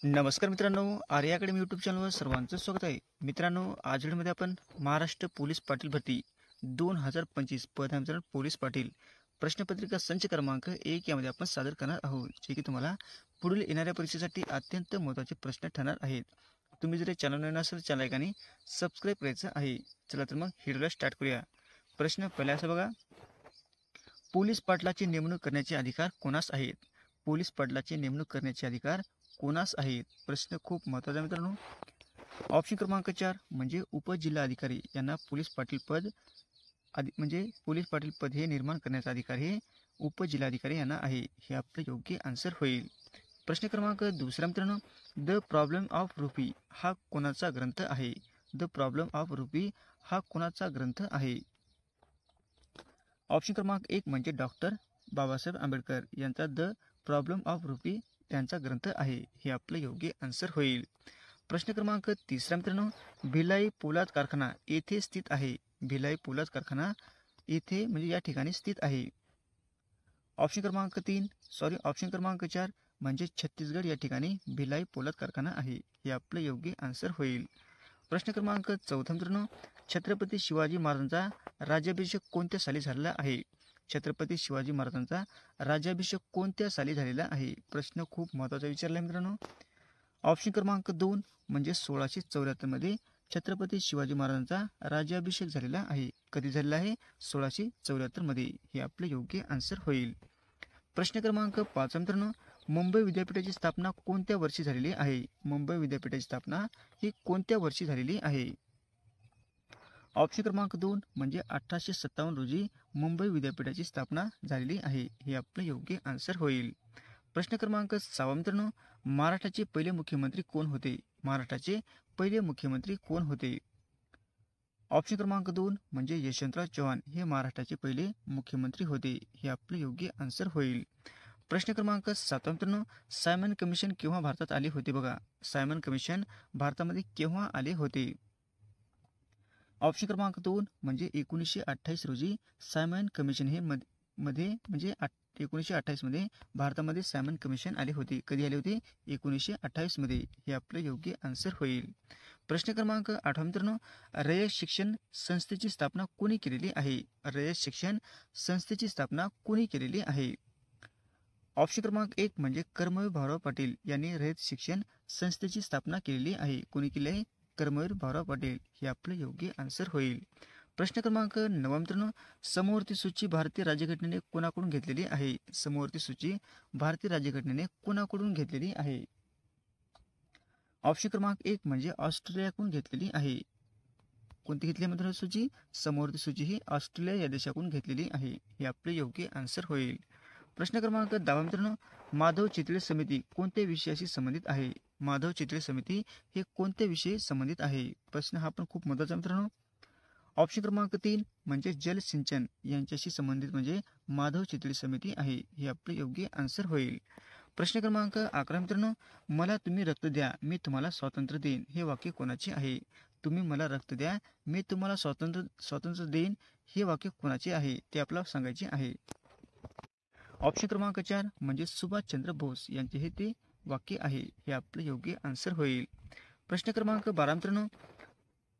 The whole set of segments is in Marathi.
नमस्कार मित्रांनो, आर्या अकॅडमी यूट्यूब चॅनलवर सर्वांचं स्वागत आहे. मित्रांनो, आज व्हिडिओमध्ये आपण महाराष्ट्र पोलीस पाटील भरती 2025 पदानुसार पोलीस पाटील प्रश्नपत्रिका संच क्रमांक 1 यामध्ये आपण सादर करणार आहोत, जे की तुम्हाला पुढील येणाऱ्या परीक्षेसाठी अत्यंत महत्त्वाचे प्रश्न ठरणार आहेत. तुम्ही जर चॅनल नवीन असेल चॅनल ऐकाने सबस्क्राईब करायचं आहे. चला तर मग व्हिडिओला स्टार्ट करूया. प्रश्न पहिला असा बघा, पोलीस पाटलाची नेमणूक करण्याचे अधिकार कोणास आहेत? पोलीस पाटलाची नेमणूक करण्याचे अधिकार कोणास आहेत? प्रश्न खूप महत्त्वाचा मित्रांनो. ऑप्शन क्रमांक 4 म्हणजे उपजिल्हाधिकारी यांना पोलीस पाटील पद पोलीस पाटील पद हे निर्माण करण्याचा अधिकार हे उपजिल्हाधिकारी यांना आहे. हे आपलं योग्य आन्सर होईल. प्रश्न क्रमांक 2 मित्रांनो, द प्रॉब्लेम ऑफ रुपी हा कोणाचा ग्रंथ आहे? द प्रॉब्लेम ऑफ रुपी हा कोणाचा ग्रंथ आहे? ऑप्शन क्रमांक 1 म्हणजे डॉक्टर बाबासाहेब आंबेडकर यांचा द प्रॉब्लेम ऑफ रुपी त्यांचा ग्रंथ आहे. हे आपलं योग्य आन्सर होईल. प्रश्न क्रमांक 3 मित्रांनो, भिलाई पोलाद कारखाना येथे स्थित आहे. भिलाई पोलाद कारखाना येथे म्हणजे या ठिकाणी स्थित आहे. ऑप्शन क्रमांक 4 म्हणजे छत्तीसगड या ठिकाणी भिलाई पोलाद कारखाना आहे. हे आपलं योग्य आन्सर होईल. प्रश्न क्रमांक 4 मित्रांनो, छत्रपती शिवाजी महाराजांचा राज्याभिषेक कोणत्या साली झालेला आहे? छत्रपती शिवाजी महाराजांचा राज्याभिषेक कोणत्या साली झालेला आहे? प्रश्न खूप महत्त्वाचा विचारला आहे मित्रांनो. ऑप्शन क्रमांक 2 म्हणजे 1674 मध्ये छत्रपती शिवाजी महाराजांचा राज्याभिषेक झालेला आहे. कधी झालेला आहे? 1674 मध्ये. हे आपले योग्य आन्सर होईल. प्रश्न क्रमांक 5 मित्रांनो, मुंबई विद्यापीठाची स्थापना कोणत्या वर्षी झालेली आहे? मुंबई विद्यापीठाची स्थापना ही कोणत्या वर्षी झालेली आहे? ऑप्शन क्रमांक 2 म्हणजे 1857 रोजी मुंबई विद्यापीठाची स्थापना झालेली आहे. हे आपलं योग्य आन्सर होईल. प्रश्न क्रमांक 6 मित्रांनो, महाराष्ट्राचे पहिले मुख्यमंत्री कोण होते? महाराष्ट्राचे पहिले मुख्यमंत्री कोण होते? ऑप्शन क्रमांक 2 म्हणजे यशवंतराव चव्हाण हे महाराष्ट्राचे पहिले मुख्यमंत्री होते. हे आपलं योग्य आन्सर होईल. प्रश्न क्रमांक 7 मित्रांनो, सायमन कमिशन केव्हा भारतात आले होते? बघा, सायमन कमिशन भारतामध्ये केव्हा आले होते? ऑप्शन क्रमांक 2 म्हणजे 1928 रोजी सायमन कमिशन हे मध्ये 1928 मध्ये भारतामध्ये सायमन कमिशन आले होते. कधी आले होते? 1928 मध्ये. हे आपलं योग्य आन्सर होईल. प्रश्न क्रमांक 8 मित्रांनो, रयत शिक्षण संस्थेची स्थापना कोणी केलेली आहे? रयत शिक्षण संस्थेची स्थापना कोणी केलेली आहे? ऑप्शन क्रमांक 1 म्हणजे कर्मवीर भाऊराव पाटील यांनी रयत शिक्षण संस्थेची स्थापना केलेली आहे. कोणी केली आहे? कर्मवीर भाऊराव पाटील. हे आपलं योग्य आन्सर होईल. प्रश्न क्रमांक 9 मित्रांनो, समवर्ती सूची भारतीय राज्यघटनेने कोणाकडून घेतलेली आहे? समवर्ती सूची भारतीय राज्यघटनेने कोणाकडून घेतलेली आहे? ऑप्शन क्रमांक 1 म्हणजे ऑस्ट्रेलियाकडून घेतलेली आहे. कोणती घेतली मित्रांनो सूची? समवर्ती सूची ही ऑस्ट्रेलिया या देशाकडून घेतलेली आहे. हे आपले योग्य आन्सर होईल. प्रश्न क्रमांक 10 मित्रांनो, माधव चितळे समिती कोणत्या विषयाशी संबंधित आहे? माधव चितळे समिती हे कोणत्या विषयी संबंधित आहे? प्रश्न हा पण खूप महत्त्वाचा मित्रांनो. ऑप्शन क्रमांक 3 म्हणजे जलसिंचन यांच्याशी संबंधित म्हणजे माधव चितळे समिती आहे. हे आपले योग्य आन्सर होईल. प्रश्न क्रमांक 11 मित्रांनो, मला तुम्ही रक्त द्या मी तुम्हाला स्वातंत्र्य देईन हे वाक्य कोणाचे आहे? तुम्ही मला रक्त द्या मी तुम्हाला स्वातंत्र्य देईन हे वाक्य कोणाचे आहे ते आपल्याला सांगायचे आहे. ऑप्शन क्रमांक 4 म्हणजे सुभाषचंद्र बोस यांचे हे ते वाक्य आहे. हे आपलं योग्य आन्सर होईल. प्रश्न क्रमांक 12 मित्रांनो,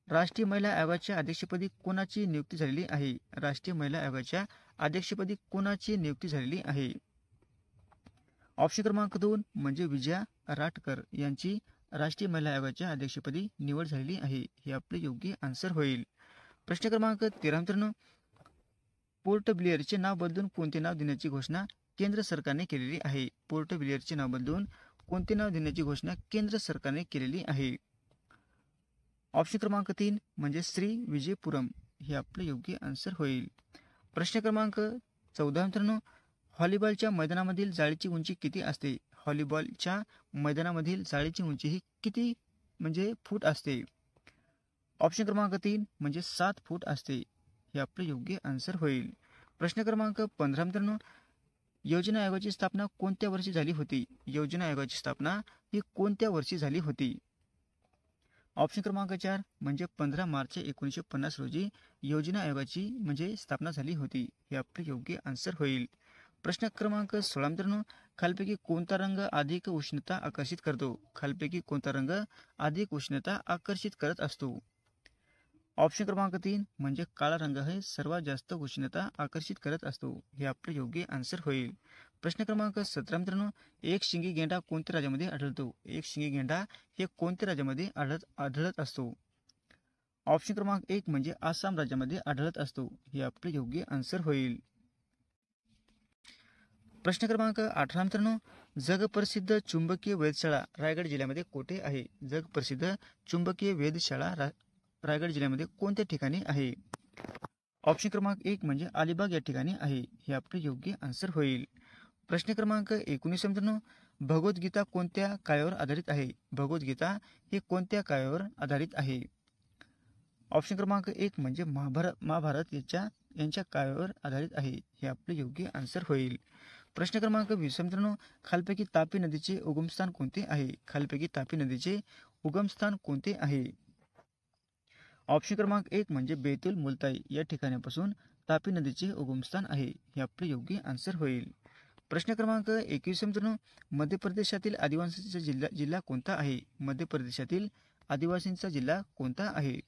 राष्ट्रीय महिला आयोगाच्या अध्यक्षपदी कोणाची नियुक्ती झालेली आहे? राष्ट्रीय महिला आयोगाच्या अध्यक्षपदी कोणाची नियुक्ती झालेली आहे? ऑप्शन क्रमांक 2 म्हणजे विजया राटकर यांची राष्ट्रीय महिला आयोगाच्या अध्यक्षपदी निवड झालेली आहे. हे आपले योग्य आन्सर होईल. प्रश्न क्रमांक 13 मित्रांनो, पोर्ट ब्लेअरचे नाव बदलून कोणते नाव देण्याची घोषणा केंद्र सरकारने केलेली आहे? पोर्ट ब्लेअरचे नाव बदलून कोणते नाव देण्याची घोषणा केंद्र सरकारने केलेली आहे? ऑप्शन क्रमांक 3 म्हणजे श्री विजयपुरम. हे आपलं योग्य आन्सर होईल. प्रश्न क्रमांक 14 मित्रांनो, व्हॉलीबॉलच्या मैदानामधील जाळीची उंची किती असते? व्हॉलीबॉलच्या मैदानामधील जाळीची उंची ही किती म्हणजे फूट असते? ऑप्शन क्रमांक 3 म्हणजे 7 फूट असते. हे आपलं योग्य आन्सर होईल. प्रश्न क्रमांक 15 मित्रांनो, योजना आयोगाची स्थापना कोणत्या वर्षी झाली होती? योजना आयोगाची स्थापना ही कोणत्या वर्षी झाली होती? ऑप्शन क्रमांक 4 म्हणजे 15 मार्च 1950 रोजी योजना आयोगाची स्थापना झाली होती. हे आपले योग्य आन्सर होईल. प्रश्न क्रमांक 16 मित्रांनो, खालपैकी कोणता रंग अधिक उष्णता आकर्षित करतो? खालपैकी कोणता रंग अधिक उष्णता आकर्षित करत असतो? ऑप्शन क्रमांक 3 म्हणजे काळा रंग हे सर्वात जास्त उष्णता आकर्षित करत असतो. हे आपलं योग्य आन्सर होईल. प्रश्न क्रमांक 17 मित्रांनो, एक शिंगी गेंडा कोणत्या राज्यामध्ये आढळतो? एक शिंगी गेंडा हे कोणत्या राज्यामध्ये आढळत असतो? ऑप्शन क्रमांक 1 म्हणजे आसाम राज्यामध्ये आढळत असतो. हे आपले योग्य आन्सर होईल. प्रश्न क्रमांक 18 मित्रांनो, जगप्रसिद्ध चुंबकीय वेधशाळा रायगड जिल्ह्यामध्ये कोठे आहे? जगप्रसिद्ध चुंबकीय वेधशाळा रायगड जिल्ह्यामध्ये कोणत्या ठिकाणी आहे? ऑप्शन क्रमांक 1 म्हणजे अलिबाग या ठिकाणी आहे. हे आपले योग्य आन्सर होईल. प्रश्न क्रमांक 19 मित्रांनो, भगवद्गीता कोणत्या काव्यावर आधारित आहे? भगवद्गीता हे कोणत्या काव्यावर आधारित आहे? ऑप्शन क्रमांक 1 म्हणजे महाभारत यांच्या काव्यावर आधारित आहे. हे आपले योग्य आन्सर होईल. प्रश्न क्रमांक 20 मित्रांनो, खालपैकी तापी नदीचे उगमस्थान कोणते आहे? खालपैकी तापी नदीचे उगमस्थान कोणते आहे? ऑप्शन क्रमांक 1 म्हणजे बैतूल मुलताई या ठिकाणापासून तापी नदीचे उगमस्थान आहे. हे आपले योग्य आन्सर होईल. प्रश्न क्रमांक 21 मित्रांनो, मध्य प्रदेशातील आदिवासींचा जिल्हा कोणता आहे? मध्य प्रदेशातील आदिवासींचा जिल्हा कोणता आहे?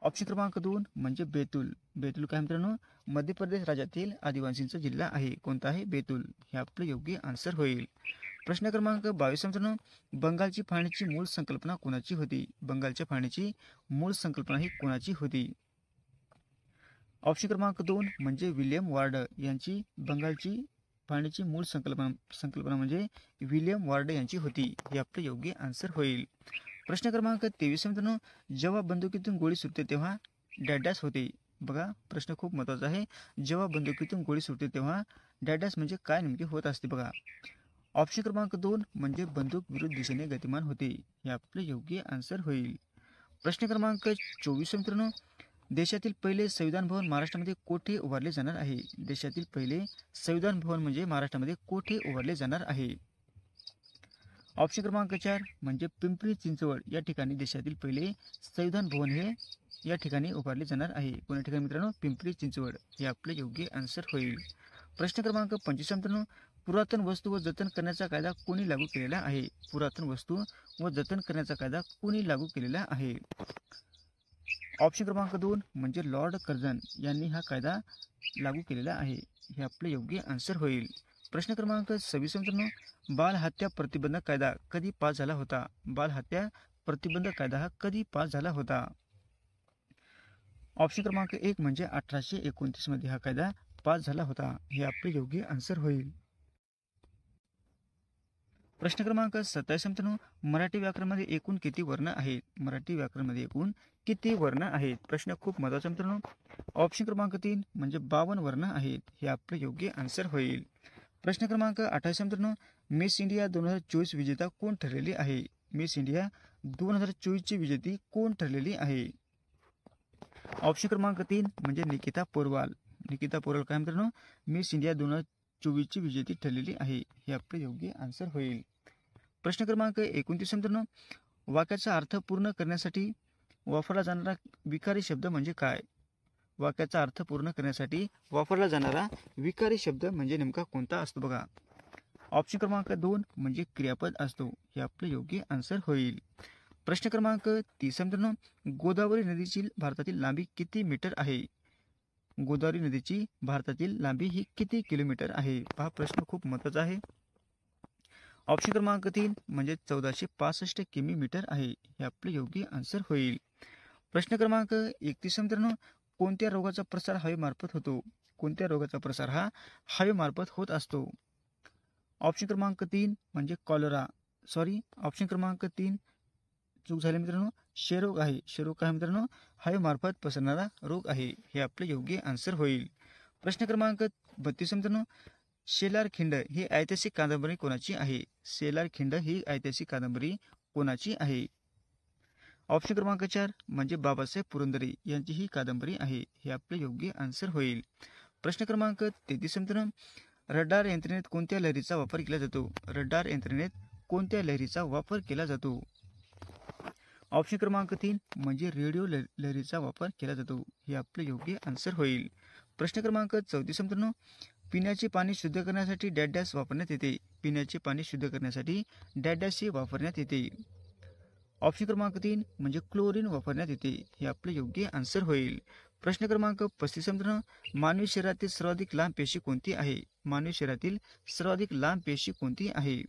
ऑप्शन क्रमांक 2 म्हणजे बैतूल. बैतूल काय मित्रांनो? मध्य प्रदेश राज्यातील आदिवासींचा जिल्हा आहे. कोणता आहे? बैतूल. हे आपलं योग्य आन्सर होईल. प्रश्न क्रमांक 22 मित्रांनो, बंगालची फाळणीची मूळ संकल्पना कोणाची होती? बंगालच्या फाळणीची मूळ संकल्पना ही कोणाची होती? ऑप्शन क्रमांक 2 म्हणजे विल्यम वार्ड यांची बंगालची फाळणीची मूळ संकल्पना म्हणजे विल्यम वार्ड यांची होती. हे आपलं योग्य आन्सर होईल. प्रश्न क्रमांक 23 मित्रांनो, जेव्हा बंदुकीतून गोळी सुटते तेव्हा डॅडॅस होते. बघा, प्रश्न खूप महत्त्वाचा आहे. जेव्हा बंदुकीतून गोळी सुटते तेव्हा डॅडॅस म्हणजे काय नेमके होत असते? बघा, ऑप्शन क्रमांक 2 म्हणजे बंदूक विरुद्ध दिशेने गतिमान होते. हे आपले योग्य आन्सर होईल. प्रश्न क्रमांक 24 मित्रांनो, देशातील पहिले संविधान भवन महाराष्ट्रामध्ये कोठे उभारले जाणार आहे? देशातील पहिले संविधान भवन म्हणजे महाराष्ट्रामध्ये कोठे उभारले जाणार आहे? ऑप्शन क्रमांक 4 म्हणजे पिंपरी चिंचवड या ठिकाणी देशातील पहिले संविधान भवन हे या ठिकाणी उभारले जाणार आहे. कोणत्या ठिकाणी मित्रांनो? पिंपरी चिंचवड. हे आपले योग्य आन्सर होईल. प्रश्न क्रमांक 25 मित्रांनो, पुरातन वस्तू व जतन करण्याचा कायदा कोणी लागू केलेला आहे? पुरातन वस्तू व जतन करण्याचा कायदा कोणी लागू केलेला आहे? ऑप्शन क्रमांक 2 म्हणजे लॉर्ड कर्झन यांनी हा कायदा लागू केलेला आहे. हे आपले योग्य आन्सर होईल. प्रश्न क्रमांक 26 मित्रांनो, बालहत्या प्रतिबंधक कायदा कधी पास झाला होता? बालहत्या प्रतिबंधक कायदा हा कधी पास झाला होता? ऑप्शन क्रमांक 1 म्हणजे 1829 मध्ये हा कायदा पास झाला होता. हे आपले योग्य आन्सर होईल. प्रश्न क्रमांक 27 मित्रांनो, मराठी व्याकरणमध्ये एकूण किती वर्ण आहेत? मराठी व्याकरणमध्ये एकूण किती वर्ण आहेत? प्रश्न खूप महत्त्वाचा मित्रांनो. ऑप्शन क्रमांक 3 म्हणजे 52 वर्ण आहेत. हे आपले योग्य आन्सर होईल. प्रश्न क्रमांक 28 मित्रांनो, मिस इंडिया 2024 विजेता कोण ठरलेली आहे? मिस इंडिया 2024 ची विजेती कोण ठरलेली आहे? ऑप्शन क्रमांक 3 म्हणजे निकिता पोरवाल. निकिता पोरवाल काय मित्रांनो? मिस इंडिया 2024 ची विजेती ठरलेली आहे. हे आपले योग्य आन्सर होईल. प्रश्न क्रमांक 29 मित्रांनो, वाक्याचा अर्थ पूर्ण करण्यासाठी वापरला जाणारा विकारी शब्द म्हणजे काय? वाक्याचा अर्थ पूर्ण करण्यासाठी वापरला जाणारा विकारी शब्द म्हणजे नेमका कोणता असतो? बघा, ऑप्शन क्रमांक 2 म्हणजे क्रियापद असतो. हे आपले योग्य आन्सर होईल. प्रश्न क्रमांक 30 मित्रांनो, गोदावरी नदीची भारतातील लांबी किती मीटर आहे? गोदावरी नदीची भारतातील लांबी ही किती किलोमीटर आहे? हा प्रश्न खूप महत्त्वाचा आहे. ऑप्शन क्रमांक 3 म्हणजे 1465 किमी मीटर आहे. हे आपले योग्य आन्सर होईल. प्रश्न क्रमांक 31 मित्रांनो, कोणत्या रोगाचा प्रसार हवेमार्फत होतो? कोणत्या रोगाचा प्रसार हा हवेमार्फत होत असतो? ऑप्शन क्रमांक 3 म्हणजे कॉलरा. ऑप्शन क्रमांक 3 चूक झाली मित्रांनो, क्षयरोग आहे. क्षयरोग काय मित्रांनो? हवेमार्फत पसरणारा रोग आहे. हे आपले योग्य आन्सर होईल. प्रश्न क्रमांक 32 मित्रांनो, शेलार खिंड ही ऐतिहासिक कादंबरी कोणाची आहे? शेलार खिंड ही ऐतिहासिक कादंबरी कोणाची आहे? ऑप्शन क्रमांक 4 म्हणजे बाबासाहेब पुरंदरे यांची ही कादंबरी आहे. हे आपले योग्य आन्सर होईल. प्रश्न क्रमांक 33 मित्रांनो, रडार यंत्रणेत कोणत्या लहरीचा वापर केला जातो? रडार यंत्रणेत कोणत्या लहरीचा वापर केला जातो? ऑप्शन क्रमांक 3 म्हणजे रेडिओ लहरीचा वापर केला जातो. हे आपले योग्य आन्सर होईल. प्रश्न क्रमांक 34 मित्रांनो, पिण्याचे पाणी शुद्ध करण्यासाठी डॅश वापरण्यात येते. पिण्याचे पाणी शुद्ध करण्यासाठी डॅश वापरण्यात येते. ऑप्शन क्रमांक 3 म्हणजे क्लोरीन वापरण्यात येते. हे आपलं योग्य आन्सर होईल. प्रश्न क्रमांक 35 मित्रांनो, मानवी शरीरातील सर्वाधिक लांब पेशी कोणती आहे? मानवी शरीरातील सर्वाधिक लांब पेशी कोणती आहे?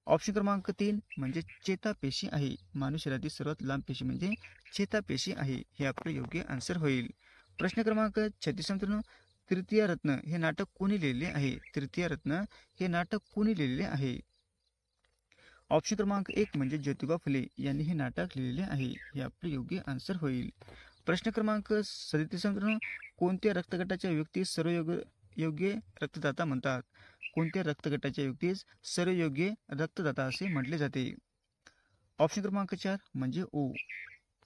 ऑप्शन क्रमांक 3 म्हणजे चेतापेशी आहे. मानवी शरीरातील सर्वात लांब पेशी म्हणजे चेतापेशी आहे. हे आपलं योग्य आन्सर होईल. प्रश्न क्रमांक 36 मित्रांनो, तृतीय रत्न हे नाटक कोणी लिहिलेले आहे? तृतीय रत्न हे नाटक कोणी लिहिलेले आहे? ऑप्शन क्रमांक 1 म्हणजे ज्योतिबा फुले यांनी हे नाटक लिहिलेले आहे. हे आपले योग्य आन्सर होईल. प्रश्न क्रमांक 37 मित्रांनो, कोणत्या रक्तगटाच्या व्यक्तीस सर्वयोग्य रक्तदाता म्हणतात? कोणत्या रक्तगटाच्या व्यक्तीस सर्वयोग्य रक्तदाता असे म्हटले जाते? ऑप्शन क्रमांक 4 म्हणजे ओ.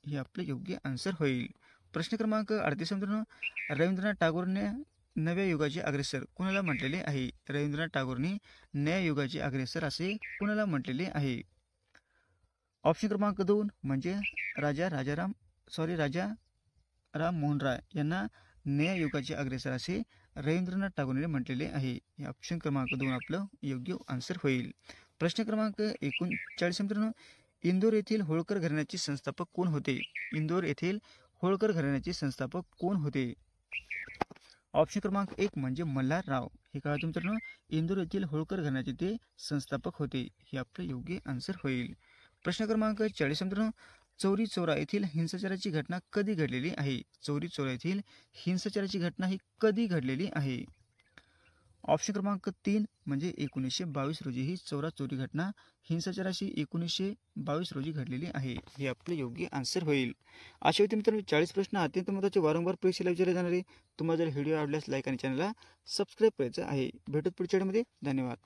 हे आपले योग्य आन्सर होईल. प्रश्न क्रमांक 38 मित्रांनो, रवींद्रनाथ टागोरने नव्या युगाचे अग्रेसर कोणाला म्हटलेले आहे? रवींद्रनाथ टागोरने नव्या युगाचे अग्रेसर असे कोणाला म्हटलेले आहे? ऑप्शन क्रमांक 2 म्हणजे राजा राम मोहन राय यांना नव्या युगाचे अग्रेसर असे रवींद्रनाथ टागोरने म्हटलेले आहे. हे ऑप्शन क्रमांक 2 आपलं योग्य आन्सर होईल. प्रश्न क्रमांक 39 मित्रांनो, इंदोर येथील होळकर घराण्याचे संस्थापक कोण होते? इंदोर येथील होळकर घराण्याचे संस्थापक कोण होते? ऑप्शन क्रमांक 1 म्हणजे मल्हारराव. हे कळा मित्रांनो, इंदोर येथील होळकर घराण्याचे ते संस्थापक होते. हे आपलं योग्य आन्सर होईल. प्रश्न क्रमांक 40 मित्रांनो, चौरी चौरा येथील हिंसाचाराची घटना कधी घडलेली आहे? चौरी चौरा येथील हिंसाचाराची घटना ही कधी घडलेली आहे? ऑप्शन क्रमांक 3 म्हणजे 1922 रोजी ही चौरा चोरी घटना हिंसाचाराशी 1922 रोजी घडलेली आहे. हे आपले योग्य आन्सर होईल. अशा वेळी मित्रांनो 40 प्रश्न अत्यंत महत्त्वाचे वारंवार परीक्षेला विचारले जाणारे. तुम्हाला जर व्हिडिओ आवडल्यास लाईक आणि चॅनलला सबस्क्राईब करायचं आहे. भेटत पुढच्या व्हिडिओमध्ये. धन्यवाद.